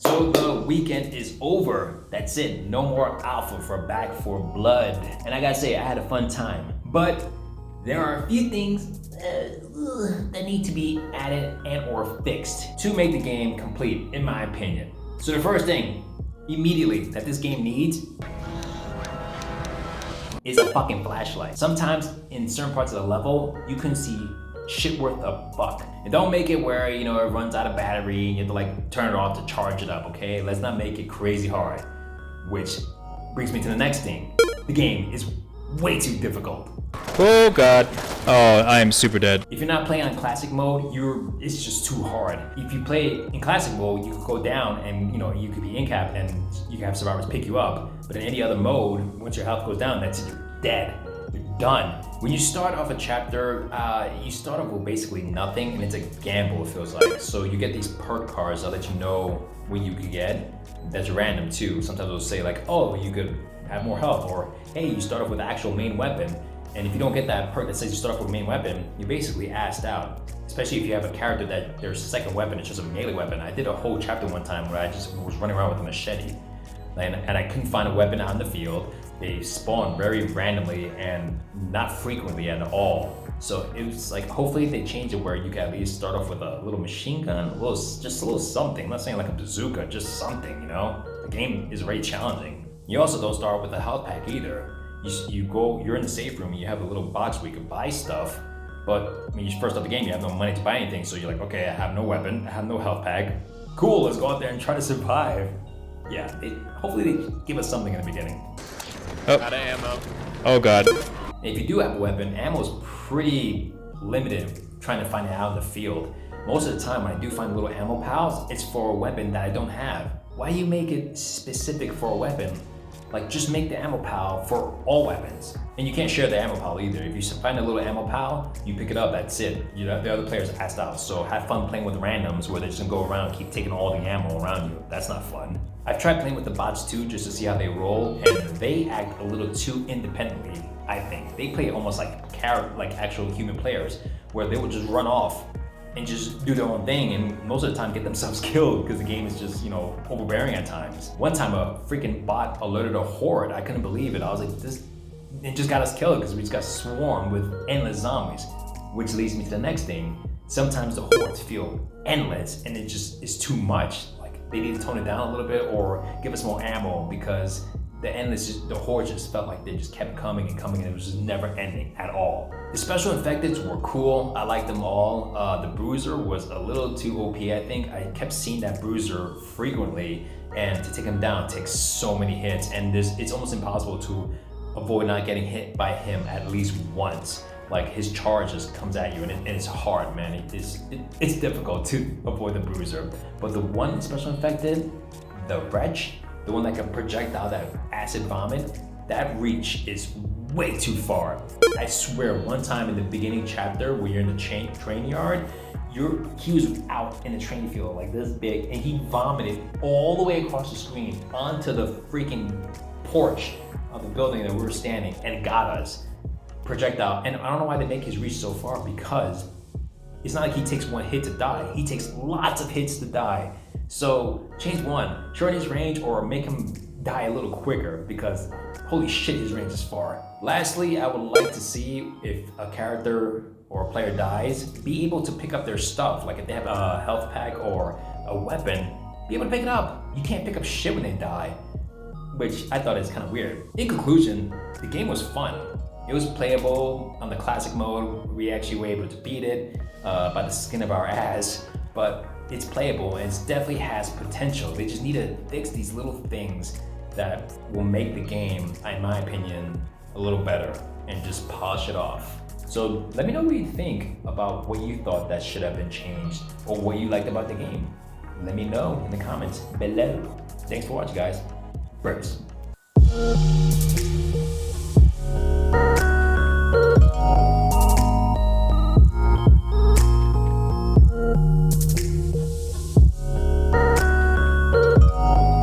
So the weekend is over. That's it. No more alpha for Back 4 Blood. And I gotta say, I had a fun time. But there are a few things that need to be added and or fixed to make the game complete, in my opinion. So the first thing, immediately, that this game needs is a fucking flashlight. Sometimes in certain parts of the level, you can see shit worth a buck. And don't make it where, it runs out of battery and you have to turn it off to charge it up, okay? Let's not make it crazy hard. Which brings me to the next thing. The game is way too difficult. Oh god. Oh, I am super dead. If you're not playing on classic mode, it's just too hard. If you play in classic mode, you could go down and you could be in cap and you can have survivors pick you up. But in any other mode, once your health goes down, that's it, you're dead. You're done. When you start off a chapter, you start off with basically nothing, and it's a gamble, it feels like. So you get these perk cards that let you know what you could get. That's random too. Sometimes it'll say oh, you could have more health, or hey, you start off with the actual main weapon. And if you don't get that perk that says you start off with main weapon, you're basically assed out. Especially if you have a character that their second weapon is just a melee weapon. I did a whole chapter one time where I just was running around with a machete. And I couldn't find a weapon out in the field. They spawn very randomly and not frequently at all. So it was hopefully they change it where you can at least start off with a little machine gun, just a little something. I'm not saying like a bazooka, just something, The game is very challenging. You also don't start with a health pack either. You're in the safe room, you have a little box where you can buy stuff, but when you first start the game, you have no money to buy anything, so you're like, okay, I have no weapon, I have no health pack. Cool, let's go out there and try to survive. Yeah, hopefully they give us something in the beginning. Oh. Out of ammo. Oh god. If you do have a weapon, ammo's pretty limited trying to find it out in the field. Most of the time when I do find little ammo pals, it's for a weapon that I don't have. Why do you make it specific for a weapon? Just make the ammo pal for all weapons. And you can't share the ammo pal either. If you find a little ammo pal, you pick it up, that's it. The other players are assed out. So have fun playing with randoms where they're just gonna go around and keep taking all the ammo around you. That's not fun. I've tried playing with the bots too, just to see how they roll, and they act a little too independently, I think. They play almost like actual human players, where they would just run off and just do their own thing, and most of the time get themselves killed because the game is just, overbearing at times. One time a freaking bot alerted a horde. I couldn't believe it. I was like, it just got us killed because we just got swarmed with endless zombies. Which leads me to the next thing. Sometimes the hordes feel endless and it just is too much. They need to tone it down a little bit or give us more ammo because the hordes just felt like they just kept coming and coming and it was just never ending at all. The special infecteds were cool. I liked them all. The bruiser was a little too OP, I think. I kept seeing that bruiser frequently, and to take him down takes so many hits, and it's almost impossible to avoid not getting hit by him at least once. His charge just comes at you and it's hard, man. It's difficult to avoid the bruiser. But the one special infected, the RETCH, the one that can projectile that acid vomit, that reach is way too far. I swear, one time in the beginning chapter where you're in the train yard, he was out in the train field like this big and he vomited all the way across the screen onto the freaking porch of the building that we were standing and got us. Projectile. And I don't know why they make his reach so far, because it's not like he takes one hit to die. He takes lots of hits to die. So change one, shorten his range or make him die a little quicker, because holy shit, his range is far. Lastly, I would like to see if a character or a player dies, be able to pick up their stuff. If they have a health pack or a weapon, be able to pick it up. You can't pick up shit when they die, which I thought is kind of weird. In conclusion, the game was fun. It was playable on the classic mode. We actually were able to beat it by the skin of our ass, but it's playable and it definitely has potential. They just need to fix these little things that will make the game, in my opinion, a little better and just polish it off. So let me know what you think about what you thought that should have been changed or what you liked about the game. Let me know in the comments below. Thanks for watching, guys. Bricks.